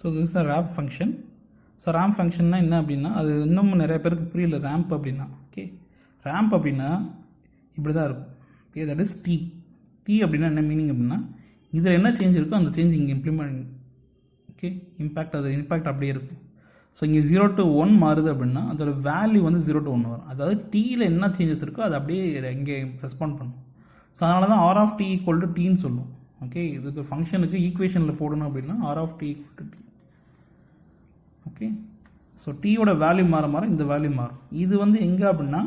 So this is ramp function. So ramp ஃபங்க்ஷன்னா என்ன அப்படின்னா, அது இன்னும் நிறைய பேருக்கு புரியல ரேம்ப் அப்படின்னா. ஓகே, ரேம்ப் அப்படின்னா இப்படி தான் இருக்கும். Okay, that is T. T அப்படின்னா என்ன மீனிங் அப்படின்னா, இதில் என்ன சேஞ்ச் இருக்கோ அந்த சேஞ்ச் இங்கே இம்ப்ளிமெண்ட். ஓகே, இம்பேக்ட் அது இம்பேக்ட் அப்படியே இருக்கும். ஸோ இங்கே 0 to 1 மாறுது அப்படின்னா அதோட வேல்யூ வந்து 0 to 1 வரும். அதாவது டீயில் என்ன சேஞ்சஸ் இருக்கோ அது அப்படியே இங்கே ரெஸ்பாண்ட் பண்ணும். ஸோ அதனால தான் R of T equal to டீன்னு சொல்லுவோம். ஓகே, இதுக்கு ஃபங்க்ஷனுக்கு ஈக்குவேஷனில் போடணும் அப்படின்னா R of T equal to T. Okay, so டீயோட வேல்யூ மாற மாற இந்த வேல்யூ மாறும். இது வந்து எங்கே அப்படின்னா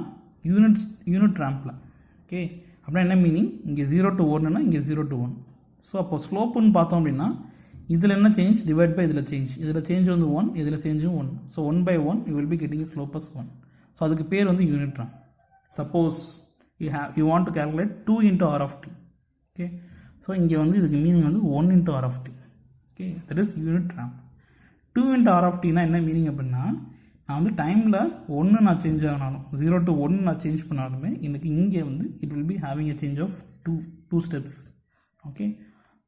யூனிட் ரேம்பில். ஓகே, அப்படின்னா என்ன மீனிங், இங்கே 0 to 1னா இங்கே 0 to 1. ஸோ அப்போ ஸ்லோப்புன்னு பார்த்தோம் அப்படின்னா இதில் என்ன சேஞ்ச், டிவைட் பை இதில் சேஞ்ச். இதில் சேஞ்ச் வந்து 1, இதில் சேஞ்சும் 1. So 1/1 you will be getting slope as 1. So அதுக்கு பேர் வந்து unit ramp. Suppose you want to calculate 2 into r of t. Okay, so இங்கே வந்து இதுக்கு மீனிங் வந்து 1 into r of t. Okay, that is unit ramp. 2 into r of t என்ன meaning அப்படின்னா, நான் வந்து டைமில் 1 நான் சேஞ்ச் ஆனாலும் 0 to 1 நான் சேஞ்ச் பண்ணாலுமே எனக்கு இங்கே வந்து it will be having a change of two steps. Okay,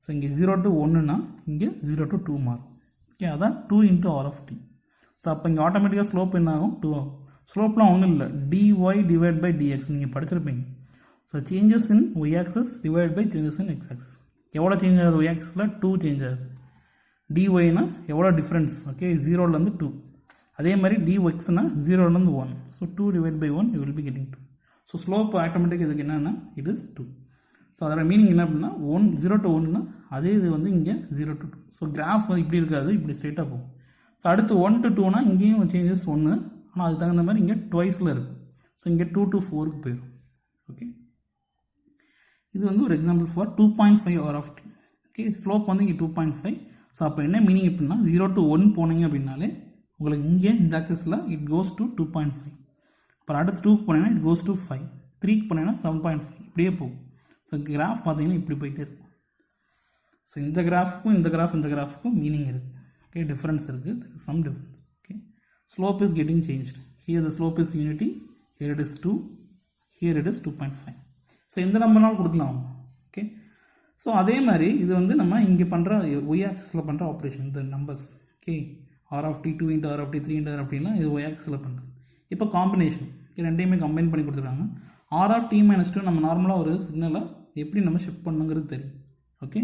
so இங்கே 0 to 1னா இங்கே 0 to 2 மாறும். ஓகே, அதான் 2 into r of t. So அப்போ இங்கே ஆட்டோமேட்டிக்காக ஸ்லோப் என்ன ஆகும், 2 ஆகும். ஸ்லோப்லாம் ஒன்றும் இல்லை, dy டிவைட் பை dx நீங்கள் படிச்சிருப்பீங்க. So changes in y axis divide by changes in x axis. எவ்வளோ சேஞ்ச் ஆகுது y axisல 2 சேஞ்ச் ஆகுது. dyனா எவ்வளோ டிஃப்ரென்ஸ், ஓகே 0லேருந்து 2. அதே மாதிரி dyxனா 0லேருந்து 1. So 2 divide by 1 you will be getting 2. So slope automatic இதுக்கு என்னென்னா இட் இஸ் 2. ஸோ அதோட மீனிங் என்ன அப்படின்னா 0 to 1னா அதே இது வந்து இங்கே 0 to 2. ஸோ கிராஃப் வந்து இப்படி இருக்காது, இப்படி ஸ்ட்ரெயிட்டாக போகும். ஸோ அடுத்து 1 to 2னா இங்கேயும் சேஞ்சஸ் 1, ஆனால் அதுக்கு தகுந்த மாதிரி இங்கே ட்வைஸில் இருக்குது. ஸோ இங்கே 2 to 4க்கு போயிடும். ஓகே, இது வந்து ஒரு example for 2.5 r of t. Okay, slope வந்து இங்கே 2.5. ஸோ அப்போ என்ன மீனிங் அப்படின்னா 0 to 1 போனீங்க அப்படின்னாலே உங்களுக்கு இங்கே இந்த ஆக்சஸில் இட் கோஸ் டு 2.5. அப்புறம் அடுத்து 2க்கு போனீங்கன்னா இட் கோஸ் டு 5. 3க்கு போனீங்கன்னா 7.5. இப்படியே போகும். ஸோ கிராஃப் பார்த்தீங்கன்னா இப்படி போயிட்டே இருக்கும். ஸோ இந்த கிராஃபுக்கும் மீனிங் இருக்குது. ஓகே, டிஃப்ரென்ஸ் இருக்குது, some difference. Okay, slope is getting changed. Here the slope is unity, here it is 2, here it is 2.5. So எந்த நம்பர்னாலும் கொடுக்கலாம். ஓகே, ஸோ அதே மாதிரி இது வந்து நம்ம இங்கே பண்ணுற ஒய் ஆக்சிஸில் பண்ணுற ஆப்ரேஷன், இந்த numbers. Okay, r of t 2 into r of t 3 into r of t இது ஒய் ஆக்சிஸில் பண்ணுறது. இப்போ காம்பினேஷன் ரெண்டையுமே கம்பைன் பண்ணி கொடுத்துருக்காங்க. r of t minus 2 நம்ம நார்மலாக ஒரு சிக்னலை எப்படி நம்ம ஷிஃப்ட் பண்ணுங்கிறது தெரியும். ஓகே,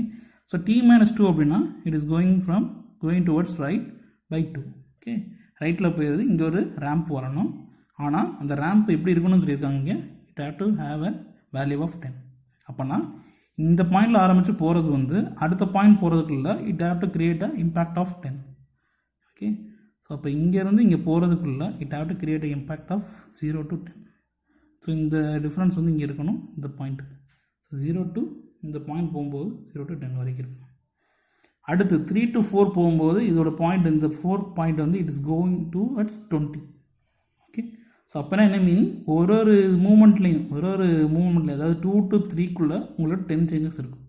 ஸோ t minus 2 அப்படின்னா it is going towards right by 2. Okay, ரைட்டில் போயிடுது. இங்கே ஒரு ரேம்ப் வரணும். ஆனால் அந்த ரேம்ப் எப்படி இருக்கணும்னு சொல்லியிருக்காங்க. இங்கே it have to have a value of 10. அப்போனா இந்த பாயிண்டில் ஆரம்பித்து போகிறது வந்து அடுத்த பாயிண்ட் போகிறதுக்குள்ள it have to create a impact of 10. Okay, so அப்போ இங்கேருந்து இங்கே போகிறதுக்குள்ள it have to create a impact of 0 to 10. So இந்த டிஃப்ரென்ஸ் வந்து இங்கே இருக்கணும் இந்த பாயிண்ட்டுக்கு. ஸோ 0 to இந்த பாயிண்ட் போகும்போது 0 to 10 வரைக்கும் இருக்கும். அடுத்து 3 to 4 போகும்போது இதோட பாயிண்ட், இந்த 4 பாயிண்ட் வந்து it is going towards 20. Okay, so அப்போனா என்ன மீனிங், ஒரு மூமெண்ட்லேயும் அதாவது 2 to 3க்குள்ளே உங்களுக்கு 10 சேஞ்சஸ் இருக்கும்.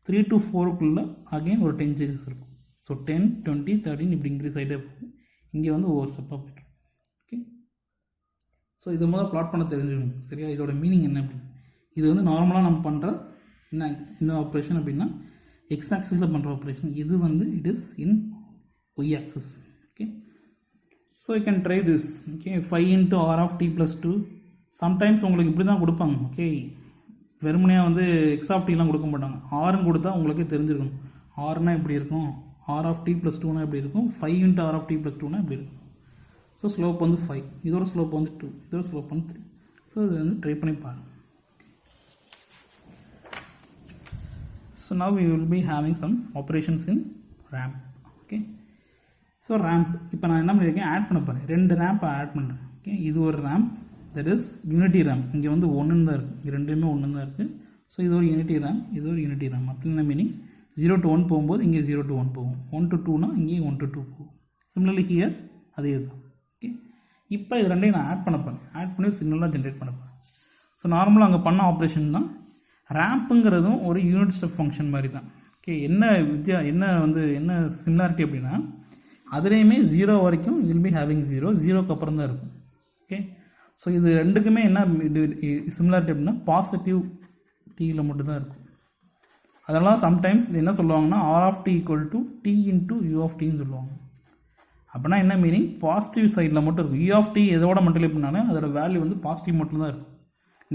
3 to 4க்குள்ளே அகெயின் ஒரு 10 சேஞ்சஸ் இருக்கும். ஸோ 10, 20, 13 இப்படி இன்க்ரீஸ் ஆகிட்டே போகும். இங்கே வந்து ஒவ்வொரு ஸ்டெப்பாக போய்ட்டு. ஓகே, ஸோ இது முதல்ல ப்ளாட் பண்ண தெரிஞ்சுக்கணும். சரியா, இதோட மீனிங் என்ன அப்படின்னு. இது வந்து நார்மலாக நம்ம பண்ணுற என்ன ஆப்ரேஷன் அப்படின்னா எக்ஸ் ஆக்சிஸில் பண்ணுற ஆப்ரேஷன். இது வந்து it is in y axis. Okay, so you can try this. Okay, 5 into r of t plus 2. Sometimes உங்களுக்கு இப்படி தான் கொடுப்பாங்க. ஓகே, வெறுமனையாக வந்து எக்ஸ் ஆஃப் டிலாம் கொடுக்க மாட்டாங்க. ஆறுன்னு கொடுத்தா உங்களுக்கே தெரிஞ்சிருக்கணும். ஆறுனா எப்படி இருக்கும், r of t plus 2னா எப்படி இருக்கும், 5 into r of t plus 2னா எப்படி இருக்கும். ஸோ ஸ்லோப் வந்து 5, இதோட ஸ்லோப் வந்து 2, இதோட ஸ்லோப் வந்து 3. ஸோ இது வந்து ட்ரை பண்ணி பாருங்கள். So now we will be having some operations in ramp. Okay, so ramp இப்போ நான் என்ன பண்ணியிருக்கேன், ஆட் பண்ண போகிறேன். 2 ரேம்பை ஆட் பண்ணுறேன். ஓகே, இது ஒரு ramp, that is unity ramp. இங்கே வந்து 1 தான் இருக்குது, இங்கே ரெண்டுமே 1 தான் இருக்குது. ஸோ இது ஒரு யூனிட்டி ரேம்ப், இது ஒரு யூனிட்டி ரேம்ப். அப்படின்னு மீனிங் 0 to 1 போகும்போது இங்கே 0 to 1 போகும், 1 to 2னா இங்கேயும் 1 to 2 போகும். சிமிலர்லி ஹியர் அதே தான். ஓகே, இப்போ இது ரெண்டையும் நான் ஆட் பண்ண போகிறேன். ஆட் பண்ணி சிக்னலாக ஜென்ரேட் பண்ண போகிறேன். ஸோ நார்மலாக அங்கே பண்ண ஆப்ரேஷன் தான். ரேம்ப்புங்கிறதும் ஒரு யூனிட் ஸ்டெப் ஃபங்க்ஷன் மாதிரி தான். ஓகே, என்ன சிமிலாரிட்டி அப்படின்னா அதுலேயுமே 0 வரைக்கும் வில் பி ஹேவிங் 0க்கு அப்புறம் தான் இருக்கும். ஓகே, ஸோ இது ரெண்டுக்குமே என்ன சிமிலாரிட்டி அப்படின்னா பாசிட்டிவ் டீயில் மட்டும்தான் இருக்கும். அதெல்லாம் சம்டைம்ஸ் என்ன சொல்லுவாங்கன்னா R of T equal to T into U of டின்னு சொல்லுவாங்க. அப்படின்னா என்ன மீனிங், பாசிட்டிவ் சைடில் மட்டும் இருக்கும். யூ ஆஃப் டி எதோட மல்டிப்ளை பண்ணாலும் அதோட வேல்யூ வந்து பாசிட்டிவ் மட்டும் தான் இருக்கும்.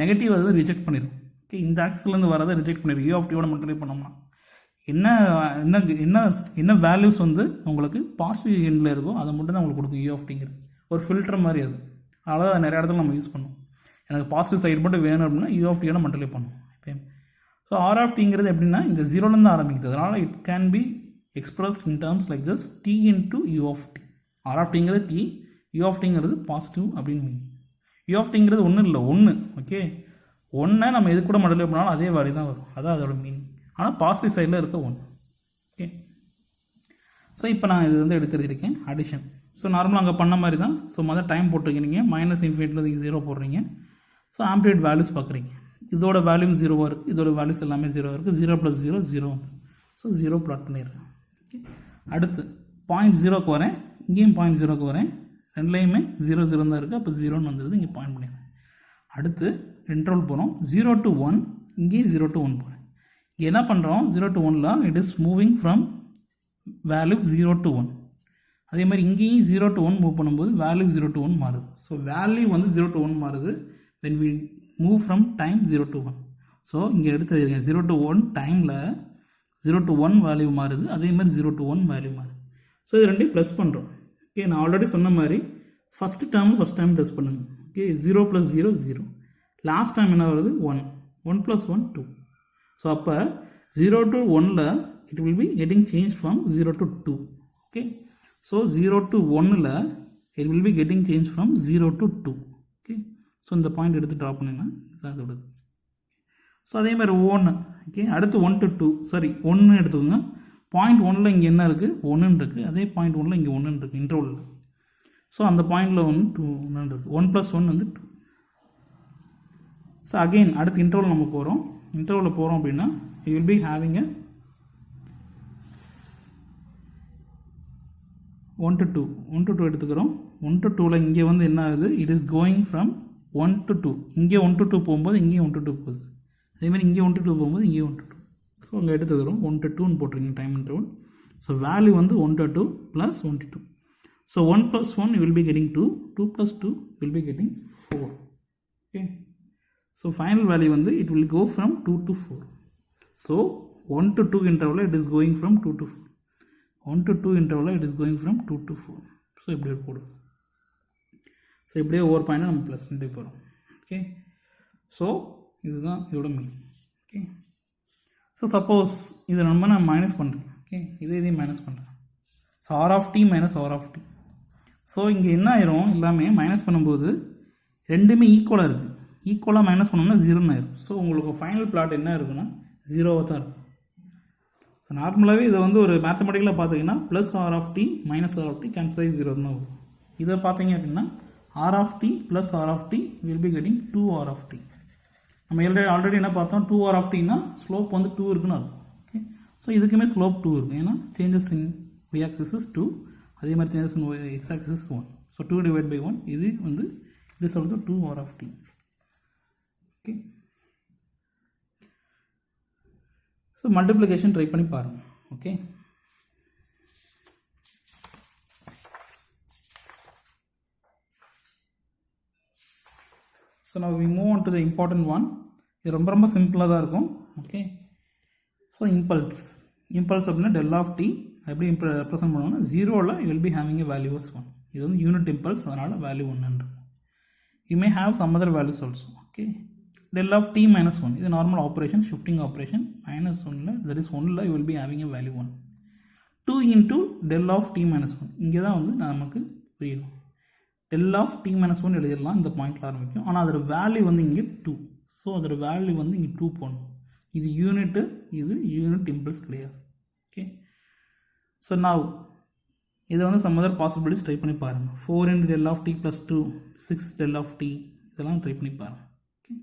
நெகட்டிவ் அது ரிஜெக்ட் பண்ணிடும். ஓகே, இந்த ஆக்சிலேருந்து வரதை ரிஜெக்ட் பண்ணிடும். யூ ஆஃப் டியோட மல்டிப்ளை பண்ணோம்னா என்ன என்ன என்ன என்ன வேல்யூஸ் வந்து உங்களுக்கு பாசிட்டிவ் எண்டில் இருக்கோ அதை மட்டும் தான் உங்களுக்கு கொடுக்கும். யூ ஆஃப் டிங்கிறது ஒரு ஃபில்டர் மாதிரி அது. அதனால் அதை நிறைய இடத்துல நம்ம யூஸ் பண்ணுவோம். எனக்கு பாசிட்டிவ் சைடு மட்டும் வேணும் அப்படின்னா யூ ஆஃப் டியோட மல்டிப்ளை பண்ணுவோம். ஓகே, ஸோ ஆர் ஆஃப் டிங்கிறது எப்படின்னா இந்த ஜீரோலேருந்து ஆரம்பிக்குது. அதனால் it can be expressed in terms like this T into U of T. R of டிங்கிறது டி, யூ ஆஃப் டிங்கிறது பாசிட்டிவ் அப்படின்னு மீனிங். யூ ஆஃப் டிங்கிறது ஒன்றும் இல்லை, ஒன்று. ஓகே, ஒன்றை நம்ம எது கூட மல்டிப்ளை பண்ணாலும் அதே வேல்யூ தான் வரும். அதான் அதோட மீனிங். ஆனால் பாசிட்டிவ் சைடில் இருக்க ஒன்று. ஓகே, ஸோ இப்போ நான் இது வந்து எடுத்துருக்கேன் அடிஷன். ஸோ நார்மலாக அங்கே பண்ண மாதிரி தான். ஸோ மொதல் டைம் போட்டிருக்கீங்க, மைனஸ் இன்ஃபினிட்டில் 0 போடுறீங்க. ஸோ ஆம்பிளிட்யூட் வேல்யூஸ் பார்க்குறீங்க. இதோட வேல்யூம் 0வாக இருக்குது, இதோட வேல்யூஸ் எல்லாமே 0 இருக்குது. 0 + 0 0. ஸோ 0 ப்ளாட் பண்ணிடுறேன். ஓகே, அடுத்து 0.0க்கு வரேன், இங்கேயும் 0.0க்கு வரேன். ரெண்டுலேயுமே 0 0 தான் இருக்குது. அப்போ 0ன்னு வந்துடுது, இங்கே பாயிண்ட் பண்ணிடுறேன். அடுத்து இன்டர்வல் போகிறோம். 0 to 1, இங்கேயும் 0 to 1 போகிறேன். இங்கே என்ன பண்ணுறோம், 0 to 1ல் it is moving from value 0 to 1. அதே மாதிரி இங்கேயும் 0 to 1 மூவ் பண்ணும்போது வேல்யூ 0 to 1 மாறுது. ஸோ வேல்யூ வந்து 0 to 1 மாறுது when we move from time 0 to 1. So இங்கே எடுத்துருங்க 0 to 1 டைமில் 0 to 1 வேல்யூ மாறுது, அதே மாதிரி 0 to 1 வேல்யூ மாறுது. ஸோ இது ரெண்டையும் ப்ளஸ் பண்ணுறோம். ஓகே, நான் ஆல்ரெடி சொன்ன மாதிரி ஃபஸ்ட் டைம் ப்ளஸ் பண்ணுங்க. ஓகே, 0 + 0 0. லாஸ்ட் டைம் என்ன வருது, 1. 1 + 1 2. ஸோ அப்போ 0 to 1ல் it will be getting changed from 0 to 2. Okay, so 0 to 1ல் it will be getting changed from 0 to 2. Okay, so இந்த பாயிண்ட் எடுத்து ட்ரா பண்ணினா இதுதான் சொல்லுது. ஸோ அதே மாதிரி 1. ஓகே, அடுத்து 1 to 2, சாரி 1 எடுத்துக்கோங்க. பாயிண்ட் 1ல் இங்கே என்ன இருக்குது, 1 இருக்குது. அதே பாயிண்ட் 1ல் இங்கே 1 இருக்குது இன்டர்வலில். ஸோ அந்த பாயிண்டில் 1 2 1 இருக்குது. 1 + 1 வந்து 2. ஸோ அகெயின் அடுத்து இன்டர்வல் நம்ம போகிறோம். இன்டர்வலில் போகிறோம் அப்படின்னா you will be having a 1 to 2. 1 to 2 எடுத்துக்கிறோம். 1 to 2ல் இங்கே வந்து என்ன ஆகுது, it is going from 1 to 2. இங்கே 1 to 2 போகும்போது இங்கேயும் 1 to 2 போகுது. அதேமாதிரி இங்கே 1 to 2 போகும்போது இங்கே 1 to 2. ஸோ அங்கே எடுத்துக்கிறோம் 1 to 2ன்னு போட்டிருக்கீங்க டைம் இன்டர்வல். ஸோ வேல்யூ வந்து 1 to 2 + 1 to 2. So 1 + 1 you will be getting 2. 2 + 2 will be getting 4. Okay, so final value வந்து it will go from 2 to 4. So 1 to 2 interval it is going from 2 to 4. 1 to 2 interval it is going from 2 to 4. So இப்படியே போடும். So இப்படியே ஒவ்வொரு point நம்ம plus பண்ணிட்டே போகிறோம். Okay, so இதுதான் இதோட மீன். ஓகே, ஸோ சப்போஸ் இதை நான் மைனஸ் பண்ணுறேன். ஓகே, இதையும் மைனஸ் பண்ணுறேன். So R of D minus R of t. So இங்கே என்ன ஆயிரும், எல்லாமே மைனஸ் பண்ணும்போது ரெண்டுமே ஈக்குவலாக இருக்குது. ஈக்குவலாக மைனஸ் பண்ணோம்னா 0ன்னு ஆயிரும். ஸோ உங்களுக்கு ஃபைனல் பிளாட் என்ன இருக்குன்னா 0வாக தான் இருக்கும். ஸோ நார்மலாகவே இதை வந்து ஒரு மேத்தமெட்டிக்கலாக பார்த்தீங்கன்னா plus r of D minus R of t cancel ஆகி 0 தான் வரும். இதை பார்த்தீங்க அப்படின்னா R of t plus r of t will be getting 2 r of t. நம்ம ஆல்ரெடி என்ன பார்த்தோம், 2 ஆர் ஆஃப் டின்னா ஸ்லோப் வந்து 2 இருக்குன்னு இருக்கும். ஓகே, ஸோ இதுக்குமே ஸ்லோப் 2 இருக்கும். ஏன்னா changes in y axis is 2, அதே மாதிரி changes in x axis is 1. So 2 / 1 இது வந்து it is also 2 r of t. Okay, so multiplication try பண்ணி பாருங்கள். Okay, so now we move on to the important one. இது ரொம்ப சிம்பிளாக தான் இருக்கும். ஓகே, ஸோ இம்பல்ஸ் அப்படின்னா டெல் ஆஃப் டி எப்படி ரெப்ரசன்ட் பண்ணுவோம்னா 0ல் you will be having a value as 1. இது வந்து யூனிட் இம்பல்ஸ், அதனால் வேல்யூ 1 இருக்கும். You may have some other values also. Okay, del of t minus 1 இது normal operation, shifting operation. minus 1ல that is 1ல you will be having a value 1. 2 into del of t minus 1 இங்கே தான் வந்து நமக்கு புரியணும். del of t minus 1 எழுதிடலாம், இந்த பாயிண்ட்ல ஆரம்பிக்கும். ஆனால் அதோட வேல்யூ வந்து இங்கே 2. ஸோ அதோட வேல்யூ வந்து இங்கே 2 போடணும். இது யூனிட்டு, இது யூனிட் இம்பல்ஸ் கிடையாது. ஓகே, ஸோ நாவ் இதை வந்து some other possibilities ட்ரை பண்ணி பாருங்கள். 4 into del of t plus 2, 6 del of t இதெல்லாம் ட்ரை பண்ணி பாருங்கள். Okay,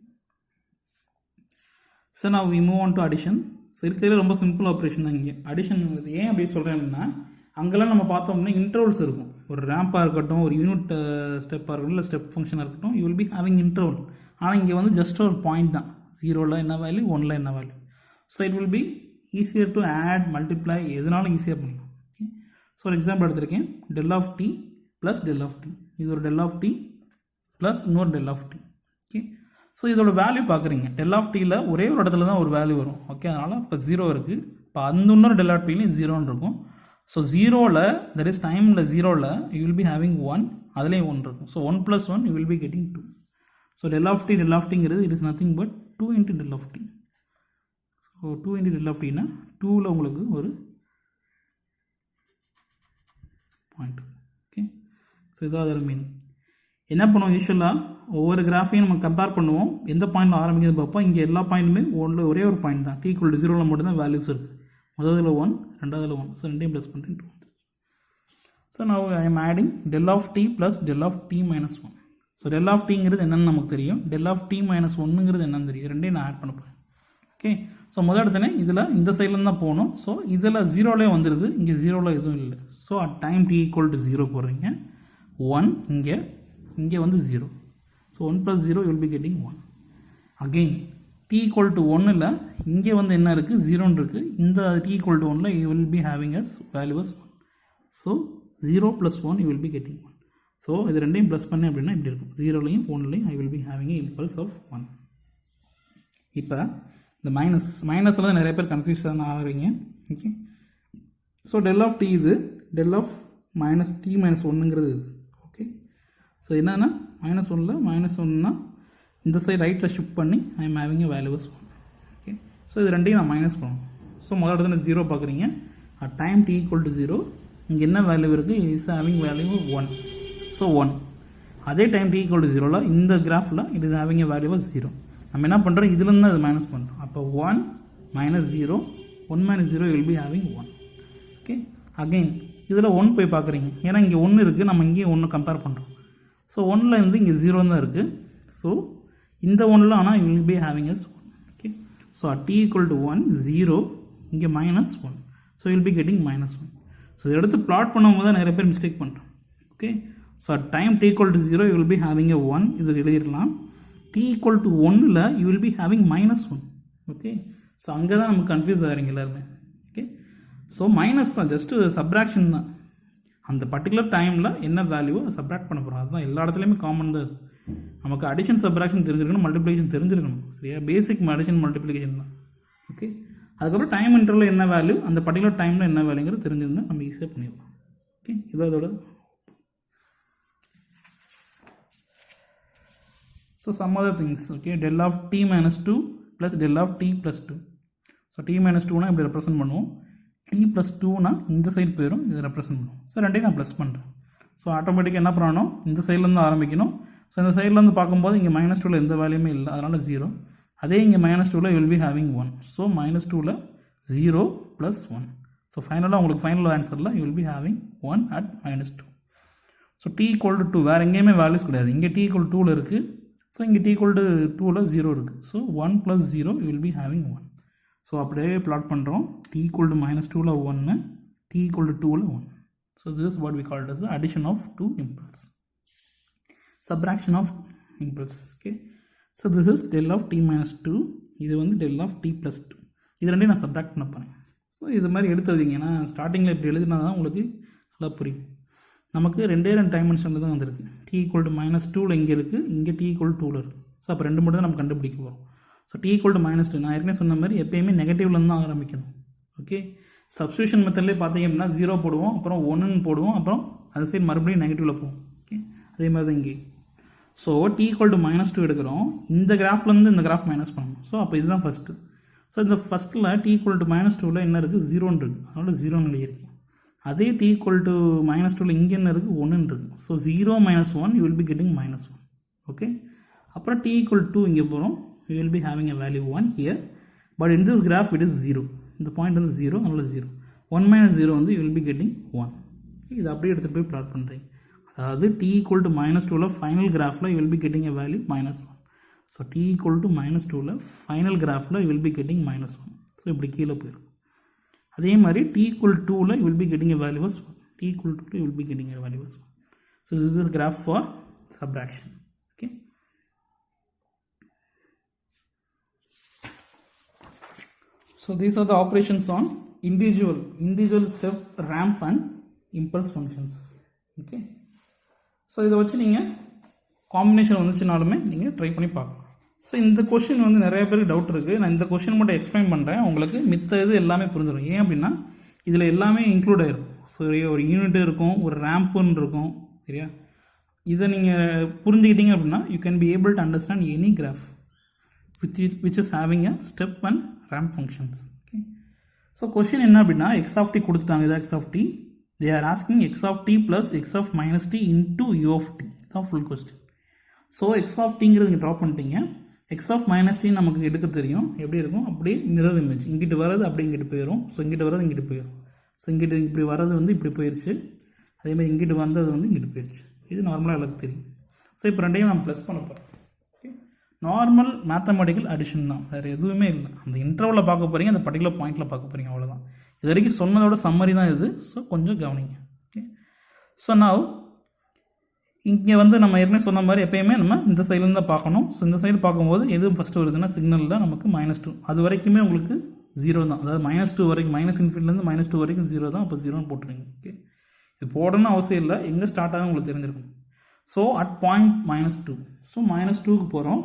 so now we move on to addition. So இருக்கிறதுல ரொம்ப சிம்பிள் ஆப்ரேஷன் தான் இங்கே அடிஷன். ஏன் அப்படி சொல்கிறேன் அப்படின்னா அங்கெல்லாம் நம்ம பார்த்தோம்னா இன்டர்வல்ஸ் இருக்கும். ஒரு ரேம்பாக இருக்கட்டும், ஒரு யூனிட் ஸ்டெப்பாக இருக்கட்டும், இல்லை ஸ்டெப் ஃபங்க்ஷனாக இருக்கட்டும், you will be having interval. ஆனால் இங்கே வந்து ஜஸ்ட் ஒரு பாயிண்ட் தான். 0ல் என்ன வேல்யூ, 1ல் என்ன value. So it will be easier to add, multiply, எதுனாலும் ஈஸியாக பண்ணலாம். ஸோ ஒரு எக்ஸாம்பிள் எடுத்திருக்கேன், del of t plus del of t. இது ஒரு del of t ப்ளஸ் இன்னொரு del of t. Okay, so இதோட வேல்யூ பார்க்குறீங்க. del of tயில் ஒரே ஒரு இடத்துல தான் ஒரு வேல்யூ வரும். ஓகே, அதனால் இப்போ 0 இருக்குது. இப்போ அந்த இன்னொரு del of tலையும் 0ன்னு இருக்கும். ஸோ 0ல் தட் இஸ் டைமில் 0ல் யூ வில் பி ஹேவிங் 1, அதுலேயும் 1 இருக்கும். So 1 + 1 you will be getting 2. So del of tங்கிறது it is nothing but 2 × del of t. So 2 × del of tனா 2ல் உங்களுக்கு ஒரு பாயிண்ட். ஓகே, ஸோ இதான் அதோட மீனிங். என்ன பண்ணுவோம், யூஸ்வலாக ஒவ்வொரு கிராஃபையும் நம்ம கம்பேர் பண்ணுவோம், எந்த பாயிண்டில் ஆரம்பிக்கிறது பார்ப்போம். இங்கே எல்லா பாயிண்ட்டுமே ஒரே ஒரு பாயிண்ட் தான், t = 0ல் மட்டும்தான் வேல்யூஸ் இருக்குது. முதல்ல 1, ரெண்டாவதுல 1. ஸோ ரெண்டையும் ப்ளஸ் பண்ணிட்டு 2. ஸோ நான் I am adding del of t plus del of t - 1. So del of tங்கிறது என்னென்னு நமக்கு தெரியும், del of t - 1ங்கிறது என்னன்னு தெரியும். ரெண்டையும் நான் ஆட் பண்ண போகிறேன். ஓகே, ஸோ முதல் இடத்துல இதில் இந்த சைட்லேருந்து தான் போகணும். ஸோ இதில் 0லே வந்துடுது, இங்கே 0ல் எதுவும் இல்லை. ஸோ அட் டைம் t = 0 போடுறீங்க. 1 இங்கே வந்து 0. So 1 + 0 you will be getting 1. Again t = 1ல் இங்கே வந்து என்ன இருக்குது, 0ன்னு இருக்குது. இந்த t = 1ல் you will be having as value as 1. So 0 + 1 you will be getting 1. So இது ரெண்டையும் ப்ளஸ் பண்ணி அப்படின்னா இப்படி இருக்கும். 0லையும் 1லையும் I will be having a impulse of 1. இப்போ இந்த மைனஸில் தான் நிறைய பேர் கன்ஃபியூஷன் ஆகிறீங்க. Okay, so del of t இது, del of -t - 1ங்கிறது இது. ஓகே, ஸோ என்னன்னா -1ல் -1னா இந்த சைடு ரைட்டில் ஷிஃப்ட் பண்ணி I am having a value as 1. Okay, so இது ரெண்டையும் நான் மைனஸ் பண்ணணும். ஸோ முதல் இடத்துல 0 பார்க்குறீங்க. அட் டைம் t = 0 இங்கே என்ன வேல்யூ இருக்குது, இஸ் ஹேவிங் வேல்யூ 1. ஸோ 1. அதே டைம் t = 0ல் இந்த கிராஃபில் it is having a value of 0. நம்ம என்ன பண்ணுறோம், இதுலேருந்து தான் அது மைனஸ் பண்ணுறோம். அப்போ 1 - 0, 1 - 0 will be having 1. Okay, again இதில் 1 போய் பார்க்குறீங்க, ஏன்னா இங்கே 1 இருக்குது, நம்ம இங்கேயும் 1 கம்பேர் பண்ணுறோம். ஸோ 1ல் இருந்து இங்கே 0 தான் இருக்குது. ஸோ இந்த 1ல் ஆனால் you will be having as 1. Okay, so t = 1, 0, இங்கே -1. So will be getting -1. So இதை எடுத்து பிளாட் பண்ணும்போது தான் நிறைய பேர் மிஸ்டேக் பண்ணுறோம். Okay, so time t = 0 you will be having ஏ 1. இது எழுதிடலாம். t = 1ல் you will be having -1. Okay, so அங்கே தான் நமக்கு கன்ஃபியூஸ் ஆகிறீங்க எல்லாருமே. ஓகே, ஸோ மைனஸ் தான், ஜஸ்ட்டு சப்ராக்ஷன் தான். அந்த பர்டிகுலர் டைமில் என்ன வேல்யூவோ சப்ராக்ட் பண்ண போகிறோம். அதுதான் எல்லா இடத்துலையுமே காமன் தான். நமக்கு அடிஷன் சப்ராக்ஷன் தெரிஞ்சிருக்கணும், மல்டிப்ளிகேஷன் தெரிஞ்சிருக்கணும். சரியா, பேசிக் அடிஷன் மல்டிப்ளிகேஷன் தான். ஓகே, அதுக்கப்புறம் டைம் இன்டர்வலில் என்ன வேல்யூ, அந்த பர்டிகுலர் டைமில் என்ன வேல்யூங்கிறது தெரிஞ்சிருந்தால் நம்ம ஈஸியாக பண்ணிடலாம். ஓகே, இது அதோட. So some other things, okay, del of t - 2 plus del of t + 2. So t - 2னா இப்படி ரெப்ரசன்ட் பண்ணுவோம், t + 2னா இந்த சைடு போயிடும், இதை ரெப்ரசன்ட் பண்ணுவோம். ஸோ ரெண்டையும் நான் ப்ளஸ் பண்ணுறேன். ஸோ ஆட்டோமேட்டிக்காக என்ன பண்ணணும், இந்த சைட்லேருந்து ஆரம்பிக்கணும். ஸோ இந்த சைட்லேருந்து பார்க்கும்போது இங்கே -2ல் எந்த வேல்யூமே இல்லை, அதனால் 0. அதே இங்கே -2ல் வில் பி ஹேவிங் 1. ஸோ -2ல் 0 + 1. ஸோ ஃபைனலாக உங்களுக்கு ஃபைனல் ஆன்சரில் you will be having 1 at -2. So t = 2, வேறு எங்கேயுமே வேல்யூஸ் கிடையாது. இங்கே t = 2ல் இருக்குது. ஸோ இங்கே t = 2ல் 0 இருக்குது. So 1 + 0 you will be having 1. So அப்படியே பிளாட் பண்ணுறோம். t = -2ல் 1, t = 2ல் 1. So this is what we called as the addition of 2 impulse, subtraction of impulse. Okay, so this is del of t - 2, இது வந்து del of t + 2. இது ரெண்டையும் நான் subtract பண்ண போகிறேன். ஸோ இது மாதிரி எடுத்து வைங்கன்னா ஸ்டார்டிங்கில் இப்படி எழுதினா தான் உங்களுக்கு நல்லா புரியும். நமக்கு 2 டைமென்ஷனில் தான் வந்திருக்கு. t = -2ல் இங்கே இருக்குது, இங்கே t = 2ல் இருக்குது. ஸோ அப்போ ரெண்டு மட்டும் தான் நம்ம கண்டுபிடிக்க போகிறோம். ஸோ t = -2, நான் ஏற்கனவே சொன்ன மாதிரி எப்பயுமே நெகட்டிவ்லேருந்து தான் ஆரம்பிக்கணும். ஓகே, சப்ஸ்டியூஷன் மெத்தட்லேயே பார்த்தீங்க அப்படின்னா 0 போடுவோம், அப்புறம் 1ன்னு போடுவோம், அப்புறம் அது சைடு மறுபடியும் நெகட்டிவில் போவோம். ஓகே, அதே மாதிரி தான் இங்கே. ஸோ t = -2 எடுக்கிறோம், இந்த கிராஃப்லேருந்து இந்த கிராஃப் மைனஸ் பண்ணணும். ஸோ அப்போ இதுதான் ஃபஸ்ட்டு. ஸோ இந்த ஃபஸ்ட்டில் t = -2ல் என்ன இருக்குது, 0ன்னு இருக்குது, அதனால் 0ன்னு எழுதியிருக்கேன். அதே t = -2ல் இங்கே என்ன இருக்குது, 1ன்னு இருக்குது. So 0 - 1 you will be getting -1. Okay, அப்புறம் t = 2 இங்கே போகிறோம், you will be having a value 1 here. But in this graph it is 0. இந்த பாயிண்ட் வந்து 0, அதனால் 0. 1 - 0 வந்து யூ வில் பி கெட்டிங் 1. இது அப்படியே எடுத்துகிட்டு போய் பிளாட் பண்ணுறீங்க. அதாவது t = -2ல் ஃபைனல் கிராஃபில் you will be getting a value -1. So t = -2ல் ஃபைனல் கிராஃபில் you will be getting -1. So இப்படி கீழே போயிடும். அதே மாதிரி t = 2ல் you will be getting a value as 1. t = 2 you will be getting a value as 1. So this is a graph for subtraction. Okay. So these are the operations on individual step ramp and impulse functions. Okay, so இதை வச்சு நீங்கள் combination வந்துச்சுனாலுமே நீங்கள் try பண்ணி பார்க்கலாம். So இந்த question வந்து நிறைய பேருக்கு டவுட் இருக்குது. நான் இந்த கொஷின் மட்டும் எக்ஸ்பிளைன் பண்ணுறேன், உங்களுக்கு மித்த இது எல்லாமே புரிஞ்சிடும். ஏன் அப்படின்னா இதில் எல்லாமே இன்க்ளூட் ஆகிருக்கும். சரியா, ஒரு யூனிட் இருக்கும், ஒரு ரேம்ப்புன்னு இருக்கும். சரியா, இதை நீங்கள் புரிஞ்சுக்கிட்டீங்க அப்படின்னா you can be able to understand any graph which is having a step and ramp functions. Okay, so question என்ன அப்படின்னா எக்ஸ் ஆஃப் டி கொடுத்துட்டாங்க. இது x of t, they are asking x of t plus x of minus t into u of t. இதுதான் full question. So x of tங்கிறது நீங்கள் drop பண்ணிட்டீங்க. x of minus t நமக்கு எடுக்க தெரியும் எப்படி இருக்கும், அப்படியே மிரர் இமேஜ். இங்கிட்டு வர்றது அப்படி இங்கிட்டு போயிடும். ஸோ இங்கிட்டு வர்றது இங்கிட்டு போயிடும். ஸோ இங்கிட்டு இப்படி வர்றது வந்து இப்படி போயிடுச்சு. அதேமாதிரி இங்கிட்டு வந்தது வந்து இங்கிட்டு போயிடுச்சு. இது நார்மலாக எல்லாத்துக்கும் தெரியும். ஸோ இப்போ ரெண்டையும் நான் ப்ளஸ் பண்ண போகிறேன். ஓகே, நார்மல் மேத்தமெட்டிக்கல் அடிஷன் தான், வேறு எதுவுமே இல்லை. அந்த இன்டர்வலில் பார்க்க போகிறீங்க, அந்த பர்டிகுலர் பாயிண்டில் பார்க்க போகிறீங்க, அவ்வளோதான். இது வரைக்கும் சொன்னதோட சம்மரி தான் இது. ஸோ கொஞ்சம் கவனிங்க. ஓகே, ஸோ நான் இங்கே வந்து நம்ம ஏற்கனவே சொன்ன மாதிரி எப்பயுமே நம்ம இந்த சைட்லேருந்து தான் பார்க்கணும். ஸோ இந்த சைடு பார்க்கும்போது எது ஃபஸ்ட்டு வருதுன்னா சிக்னல் தான் நமக்கு -2. அது வரைக்குமே உங்களுக்கு 0 தான். அதாவது -2 வரைக்கும், -∞லேருந்து -2 வரைக்கும் 0 தான். அப்போ 0ன்னு போட்டுருங்க. ஓகே, இது போடணும்னு அவசியம் இல்லை, எங்கே ஸ்டார்ட் ஆகும் உங்களுக்கு தெரிஞ்சிருக்கும். ஸோ அட் பாயிண்ட் -2, ஸோ -2க்கு போகிறோம்.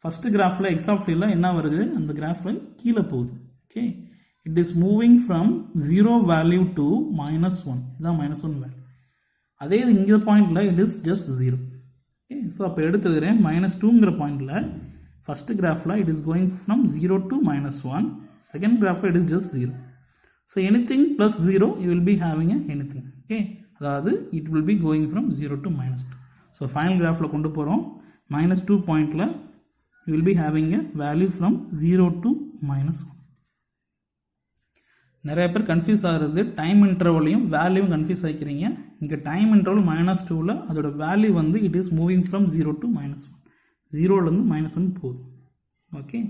ஃபஸ்ட்டு கிராஃபில் எக்ஸ் ஆஃப் டியில் என்ன வருது, அந்த கிராஃபில் கீழே போகுது. Okay, it is moving from 0 value to -1. இதான் -1 வேல்யூ. அதே இங்கே பாயிண்டில் it is just 0. Okay, so அப்போ எடுத்துக்கிறேன் -2ங்கிற பாயிண்டில் ஃபஸ்ட்டு கிராஃபில் it is going from 0 to -1. Second கிராஃபில் it is just 0. So anything plus 0 you will be having a anything. Okay, அதாவது it will be going from 0 to -2. So ஃபைனல் கிராஃபில் கொண்டு போகிறோம். -2 பாயிண்டில் you will be having a value from 0 to -1. நிறைய பேர் confuse ஆகிறது டைம் இன்டர்வலையும் வேல்யூவும் கன்ஃபியூஸ் ஆகிக்கிறீங்க. இங்கே டைம் இன்டர்வல் -2ல் அதோட வேல்யூ வந்து it is moving from 0 to -1. 0லேருந்து -1 போகுது. ஓகே,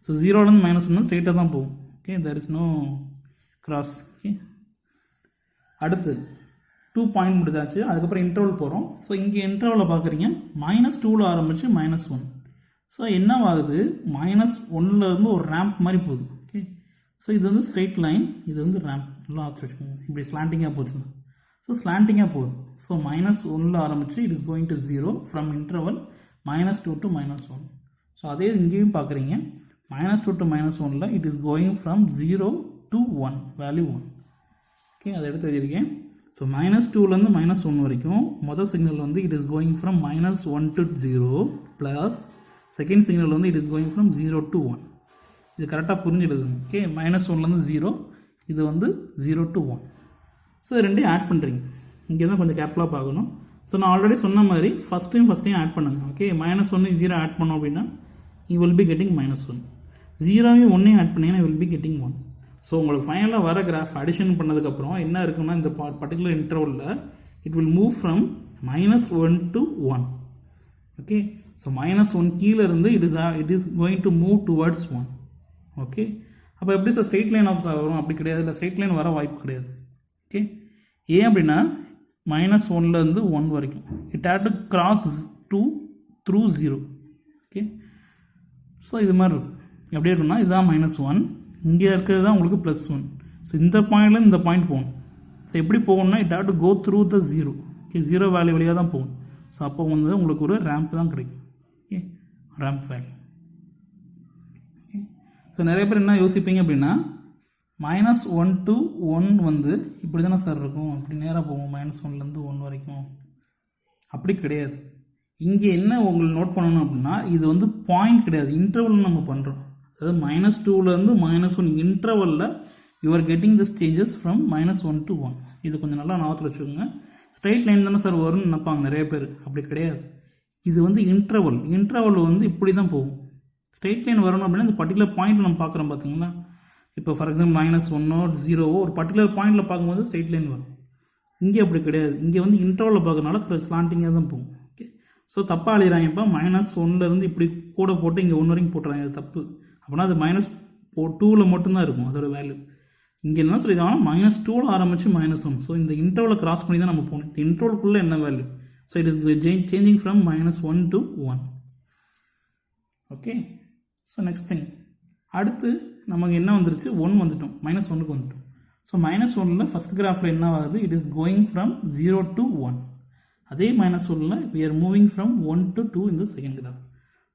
ஸோ 0லேருந்து -1 ஸ்ட்ரெயிட்டாக தான் போகும். Okay, there is no cross. Okay, அடுத்து 2 பாயிண்ட் முடிஞ்சாச்சு. அதுக்கப்புறம் இன்டர்வல் போகிறோம். ஸோ இங்கே இன்டர்வலில் பார்க்குறீங்க -2ல் ஆரம்பித்து -1. ஸோ என்னவாகுது, -1லேருந்து ஒரு ரேம்ப் மாதிரி போகுது. ஓகே, ஸோ இது வந்து ஸ்ட்ரெயிட் லைன், இது வந்து ரேம்ப். எல்லாம் ஆச்சு வச்சுக்கோங்க, இப்படி ஸ்லாண்டிங்காக போச்சுங்க. ஸோ ஸ்லாண்டிங்காக போகுது. ஸோ -1ல் ஆரம்பித்து it is going to 0 from interval -2 to -1. So அதே இங்கேயும் பார்க்குறீங்க -2 to -1ல் it is going from 0 to 1, value 1. Okay, அதை எடுத்து எழுதியிருக்கேன். ஸோ -2லேருந்து -1 வரைக்கும் மொதல் சிக்னல் வந்து it is going from -1 to 0 plus second signal வந்து it is going from 0 to 1. இது கரெக்டாக புரிஞ்சிடுது. ஓகே, -1லேருந்து 0, இது வந்து 0 to 1. ஸோ ரெண்டையும் ஆட் பண்ணுறீங்க. இங்கே தான் கொஞ்சம் கேர்ஃபுல்லாக பார்க்கணும். ஸோ நான் ஆல்ரெடி சொன்ன மாதிரி ஃபஸ்ட்டையும் ஆட் பண்ணுங்க. ஓகே, -1 0 ஆட் பண்ணோம் அப்படின்னா யூ வில் பி கெட்டிங் -1. 0வையும் 1ஐயும் ஆட் பண்ணிங்கன்னா வில் பி கெட்டிங் 1. ஸோ உங்களுக்கு ஃபைனலாக வர கிராஃப் அடிஷன் பண்ணதுக்கப்புறம் என்ன இருக்குன்னா இந்த பர்டிகுலர் இன்டர்வலில் it will move from -1 to 1. Okay, so -1 கீழே இருந்து it is going to move towards 1. Okay, அப்போ எப்படி சார் ஸ்ட்ரெயிட் லைன் ஆஃப் வரும்? அப்படி கிடையாது, இல்லை ஸ்ட்ரெயிட் லைன் வர வாய்ப்பு கிடையாது. ஓகே, ஏன் அப்படின்னா -1லேருந்து 1 வரைக்கும் it had to cross 2 through 0. Okay, so இது மாதிரி இருக்கும். எப்படி இருக்குன்னா இதுதான் -1, இங்கே இருக்கிறது தான் உங்களுக்கு +1. ஸோ இந்த பாயிண்ட்லேருந்து இந்த பாயிண்ட் போகணும். ஸோ எப்படி போகணும்னா it had to go through the 0. Okay, 0 value வழியாக தான் போகணும். ஸோ அப்போ வந்து உங்களுக்கு ஒரு ரேம்ப் தான் கிடைக்கும். Okay, ramp value. ஸோ நிறைய பேர் என்ன யோசிப்பீங்க அப்படின்னா -1 to 1 வந்து இப்படி தானே சார் இருக்கும், அப்படி நேராக போகும் -1லேருந்து 1 வரைக்கும். அப்படி கிடையாது. இங்கே என்ன உங்களுக்கு நோட் பண்ணணும் அப்படின்னா இது வந்து பாயிண்ட் கிடையாது, இன்டர்வல் நம்ம பண்ணுறோம். அதாவது -2லேருந்து -1 இன்டர்வலில் you are getting this changes from -1 to 1. இது கொஞ்சம் நல்லா ஞாபகத்தில் வச்சுக்கோங்க. ஸ்ட்ரெயிட் லைன் தானே சார் வரும்னு நினைப்பாங்க நிறைய பேர். அப்படி கிடையாது, இது வந்து இன்டர்வல் வந்து இப்படி தான் போகும். ஸ்ட்ரெயிட் லைன் வரணும் அப்படின்னா இந்த பர்டிகுலர் பாயிண்ட் நம்ம பார்க்குறோம் பார்த்தீங்களா. இப்போ ஃபார் எக்ஸாம்பிள் -1 0 ஒரு பர்டிகுலர் பாயிண்டில் பார்க்கும்போது ஸ்ட்ரெயிட் லைன் வரும். இங்கே அப்படி கிடையாது, இங்கே வந்து இன்டர்வலில் பார்க்கறதுனால ஸ்லாண்டிங்காக தான் போகும். ஓகே, ஸோ தப்பாக அழிகிறாங்க. இப்போ -1லேருந்து இப்படி கூட போட்டு இங்கே 1 வரைக்கும் போட்டுறாங்க, அது தப்பு. அப்படின்னா அது -2ல் மட்டும்தான் இருக்கும் அதோட வேல்யூ. இங்கே என்ன சொல்லியிருக்காங்கன்னா -2ல் ஆரம்பிச்சு -1. ஸோ இந்த இன்டர்வலை கிராஸ் பண்ணி தான் நம்ம போகணும். இந்த இன்டர்வலுக்குள்ளே என்ன value? So it is changing from -1 to 1. Okay, so next thing அடுத்து நமக்கு என்ன வந்துருச்சு, 1 வந்துட்டோம், -1க்கு வந்துட்டோம். ஸோ -1ல் ஃபஸ்ட் கிராஃபில் என்ன ஆகுது, it is going from 0 to 1. அதே -1ல் we are moving from 1 to 2 in the second graph.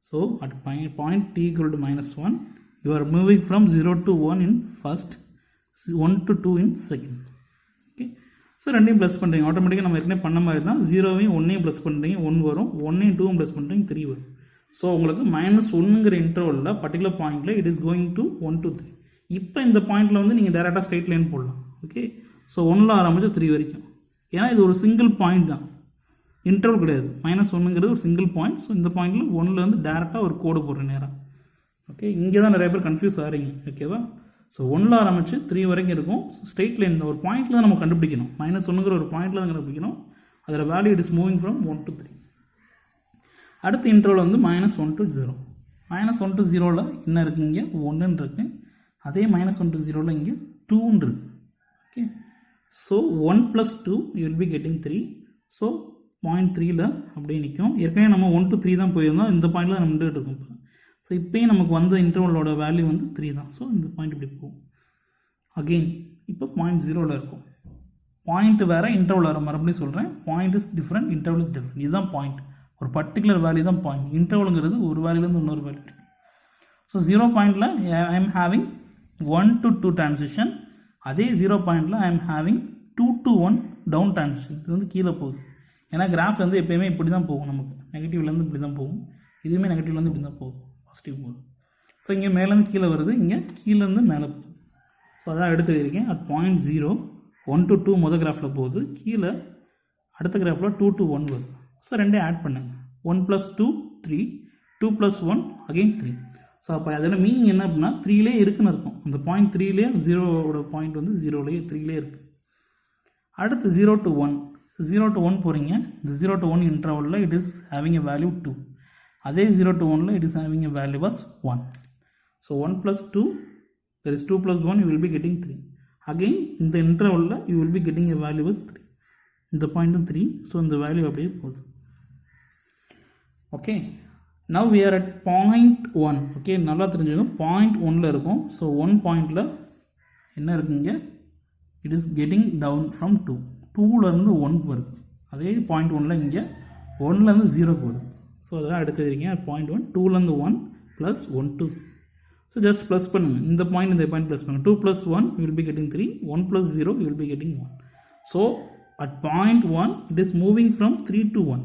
So at point t equal to -1, you are moving from 0 to 1 in first, 1 to 2 in second. Okay. So ரெண்டையும் plus பண்ணுறீங்க, ஆட்டோமேட்டிக்காக நம்ம ஏற்கனவே பண்ண மாதிரி தான் 0வையும் 1ஐயும் ப்ளஸ் பண்ணுறீங்க 1 வரும், 1ஐயும் 2வும் ப்ளஸ் பண்ணுறீங்க 3 வரும். ஸோ உங்களுக்கு -1ங்கிற இன்டர்வலில் பர்டிகுலர் பாயிண்டில் it is going to 1 to 3. இப்போ இந்த பாயிண்டில் வந்து நீங்கள் டேரெக்டாக ஸ்ட்ரைட் லைன் போடலாம். ஓகே, ஸோ 1ல் ஆரம்பிச்சு 3 வரைக்கும், ஏன்னா இது ஒரு சிங்கிள் பாயிண்ட் தான், இன்டர்வல் கிடையாது. -1ங்கிறது ஒரு சிங்கிள் பாயிண்ட். ஸோ இந்த பாயிண்டில் 1லேருந்து டேரெக்டாக ஒரு கோடு போடுற நேரம். ஓகே, இங்கே தான் நிறைய பேர் கன்ஃபியூஸ் ஆகிறீங்க. ஓகேவா, ஸோ 1ல் ஆரம்பிச்சு 3 வரைக்கும் இருக்கும். ஸ்ட்ரெயிட் லைன் ஒரு பாயிண்டில் தான் நம்ம கண்டுபிடிக்கணும். -1ங்கிற ஒரு பாயிண்டில் தான் கண்டுபிடிக்கணும். அதில் value it is moving from 1 to 3. அடுத்த இன்டர்வல் வந்து -1 to 0. -1 to 0ல் என்ன இருக்குது, இங்கே 1ன்னு இருக்குது. அதே -1 to 0ல் இங்கே 2ன்னு இருக்குது. Okay, so 1 + 2 you will be getting 3. ஸோ பாயிண்ட் 3ல் அப்படியே நிற்கும். ஏற்கனவே நம்ம 1 to 3 தான் போயிருந்தோம், இந்த பாயிண்டில் நம்ம நின்றுட்டு இருக்கோம். இப்போ ஸோ இப்போயும் நமக்கு வந்த இன்டர்வலோட வேல்யூ வந்து 3 தான். ஸோ இந்த பாயிண்ட் இப்படி போகும். அகெயின் இப்போ பாயிண்ட் 0ல் இருக்கும். பாயிண்ட் வேறு, இன்டர்வல் வேறு. மறுபடியும் சொல்கிறேன், point is different, interval is different. இதுதான் பாயிண்ட், ஒரு பர்டிகுலர் வேல்யூ தான் பாயிண்ட். இன்டர்வலுங்கிறது ஒரு வேல்யூலேருந்து இன்னொரு வேல்யூ இருக்குது. ஸோ 0 பாயிண்டில் I am having 1 to 2 transition. அதே 0 பாயிண்டில் I am having 2 to 1 down transition. இது வந்து கீழே போகுது, ஏன்னா கிராஃப் வந்து எப்போயுமே இப்படி தான் போகும். நமக்கு நெகட்டிவ்லேருந்து இப்படி தான் போகும், இதுவுமே நெகட்டிவ்லேருந்து இப்படி தான் போகும், பாசிட்டிவ் போகுது. ஸோ இங்கே மேலேருந்து கீழே வருது, இங்கே கீழேருந்து மேலே போகுது. ஸோ அதான் எடுத்து இருக்கேன். அட் பாயிண்ட் 0 1 to 2 முதல் கிராஃபில் போகுது, கீழே அடுத்த கிராஃபில் 2 to 1 வருது. ஸோ ரெண்டே ஆட் பண்ணுங்க, 1 + 2 3, 2 + 1 அகெயின் 3. ஸோ அப்போ அதில் மீனிங் என்ன அப்படின்னா 3லே இருக்குன்னு இருக்கும். அந்த பாயிண்ட் 3லே 0வோட பாயிண்ட் வந்து 0லேயே 3லே இருக்குது. அடுத்து 0 to 1. ஸோ 0 to 1 போகிறீங்க. இந்த 0 to 1 இன்டர்வலில் it is having a value 2. அதே 0 to 1ல் it is having a value was 1. So 1 + 2, there is 2 + 1, you will be getting 3. Again இந்த இன்டர்வலில் you will be getting a value was 3. இந்த பாயிண்ட்டும் 3. So இந்த value அப்படியே போகுது. Okay, now we are at point 1. Okay, நல்லா தெரிஞ்சுக்கணும், point 1ல் இருக்கும். ஸோ 1 பாயிண்டில் என்ன இருக்குங்க, it is getting down from 2. 2லேருந்து 1 வருது. அதே பாயிண்ட் 1ல் இங்கே 1லேருந்து 0 போகுது. ஸோ அதான் எடுத்துக்கிறீங்க point 1. 2லேருந்து 1 + 1 to 0. So just plus பண்ணுங்கள், இந்த பாயிண்ட் ப்ளஸ் பண்ணுங்கள். 2 + 1 you will be getting 3, 1 + 0 you will be getting 1. So at point 1 it is moving from 3 to 1.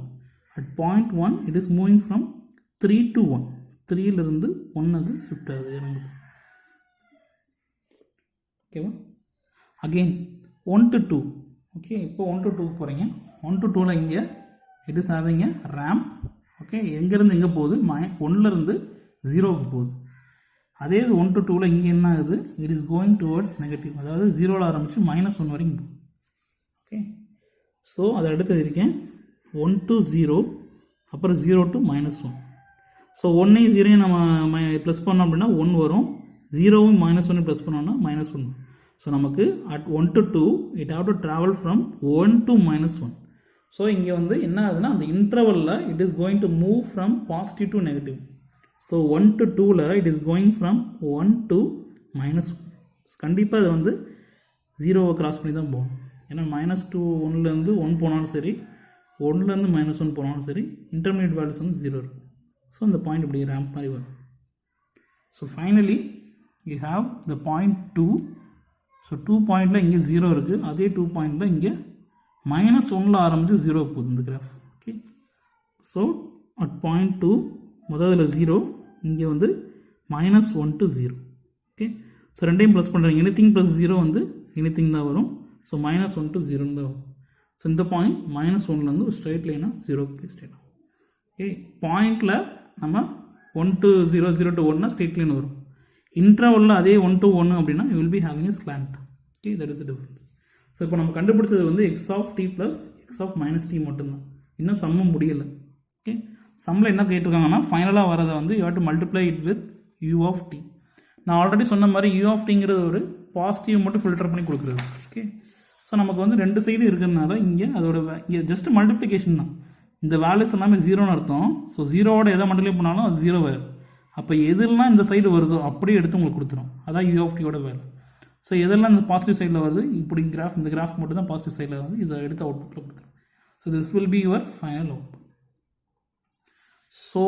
At point 1 it is moving from 3 to 1. 3லேருந்து 1க்கு shift ஆகுது இறங்குது. ஓகேவா, again 1 to 2. Okay, இப்போ 1 to 2 போகிறீங்க. 1 to 2ல் இங்கே it is having a ramp. Okay, எங்கேருந்து எங்கே போகுது, 1லேருந்து 0க்கு போகுது. அதே இது 1 to 2ல் இங்கே என்ன ஆகுது, it is going towards negative, அதாவது 0ல் ஆரம்பித்து -1 வரைக்கும் போகுது. ஓகே, ஸோ அதை எடுத்து இருக்கேன் 1 to 0, அப்புறம் 0 to -1. ஸோ 1ஐயும் 0ஐயும் நம்ம ப்ளஸ் பண்ணோம் அப்படின்னா 1 வரும், 0வும் -1 ப்ளஸ் பண்ணோம்னா -1. ஸோ நமக்கு at 1 to 2 it have to travel from 1 to -1. So இங்கே வந்து என்ன ஆகுதுன்னா அந்த இன்டர்வலில் it is going to move from positive to negative. So 1 to 2ல் it is going from 1 to -1. கண்டிப்பாக அது வந்து 0வை கிராஸ் பண்ணி தான் போகணும். ஏன்னா -2 1லேருந்து 1 போனாலும் சரி, 1லேருந்து -1 போனாலும் சரி, இன்டர்மீடியட் வேல்யூஸ் வந்து 0 இருக்கும். ஸோ இந்த பாயிண்ட் இப்படி ரேம்ப் மாதிரி வரும். So finally you have the point 2. So 2 பாயிண்டில் இங்கே 0 இருக்குது, அதே 2 பாயிண்டில் இங்கே -1ல் ஆரம்பித்து 0 போகுது இந்த graph. Okay, so at point 2 முதல்ல 0, இங்கே வந்து -1 to 0. ஓகே, ஸோ ரெண்டையும் ப்ளஸ் பண்ணுறீங்க. எனிதிங் + 0 வந்து எனிதிங் தான் வரும். ஸோ -1 to 0 தான் வரும். ஸோ இந்த பாயிண்ட் -1லேருந்து ஒரு ஸ்ட்ரைட் லைனாக 0க்கு ஸ்ட்ரைட் ஆகும். ஓகே, பாயிண்டில் நம்ம 1 to 0, 0 to 1னா ஸ்ட்ரைட் லைன் வரும். இன்டர்வலில் அதே 1 to 1 அப்படின்னா you will be having a slant. Okay, that is the difference. So இப்போ நம்ம கண்டுபிடிச்சது வந்து x of t + x of -t மட்டும்தான். இன்னும் சம்ம முடியலை. ஓகே, சம்மில் என்ன கேட்டிருக்காங்கன்னா ஃபைனலாக வரதை வந்து you have to multiply it with u of t. நான் ஆல்ரெடி சொன்ன மாதிரி u of tங்கிறது ஒரு பாசிட்டிவ் மட்டும் ஃபில்டர் பண்ணி கொடுக்குறது. ஓகே, ஸோ நமக்கு வந்து ரெண்டு சைடு இருக்கிறதுனால இங்கே அதோட இங்கே ஜஸ்ட் மல்டிப்ளிகேஷன் தான். இந்த வேல்யூஸ் எல்லாமே 0ன்னு அர்த்தம். ஸோ 0வோட எதை மல்டிப்ளை பண்ணாலும் அது 0 வேறு. அப்போ எதுலாம் இந்த சைடு வருதோ அப்படியே எடுத்து உங்களுக்கு கொடுத்துரும். அதான் u of tயோட வேல்யூ. ஸோ எதெல்லாம் இந்த பாசிட்டிவ் சைடில் வருது, இப்படி கிராஃப், இந்த கிராஃப் மட்டும் தான் பாசிட்டிவ் சைடில் வந்து இதை எடுத்து அவுட்புட்டில் கொடுத்துரும். So this will be your final output. So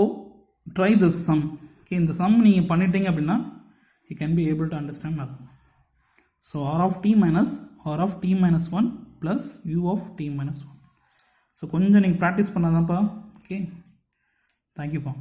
try this sum. Okay, இந்த சம் நீங்கள் பண்ணிட்டீங்க அப்படின்னா you can be able to understand அர்த்தம். So R of D minus R of D minus one plus U of D minus one. So கொஞ்சம் நீங்கள் practice பண்ணாதான்ப்பா. Okay, தேங்க்யூப்பா.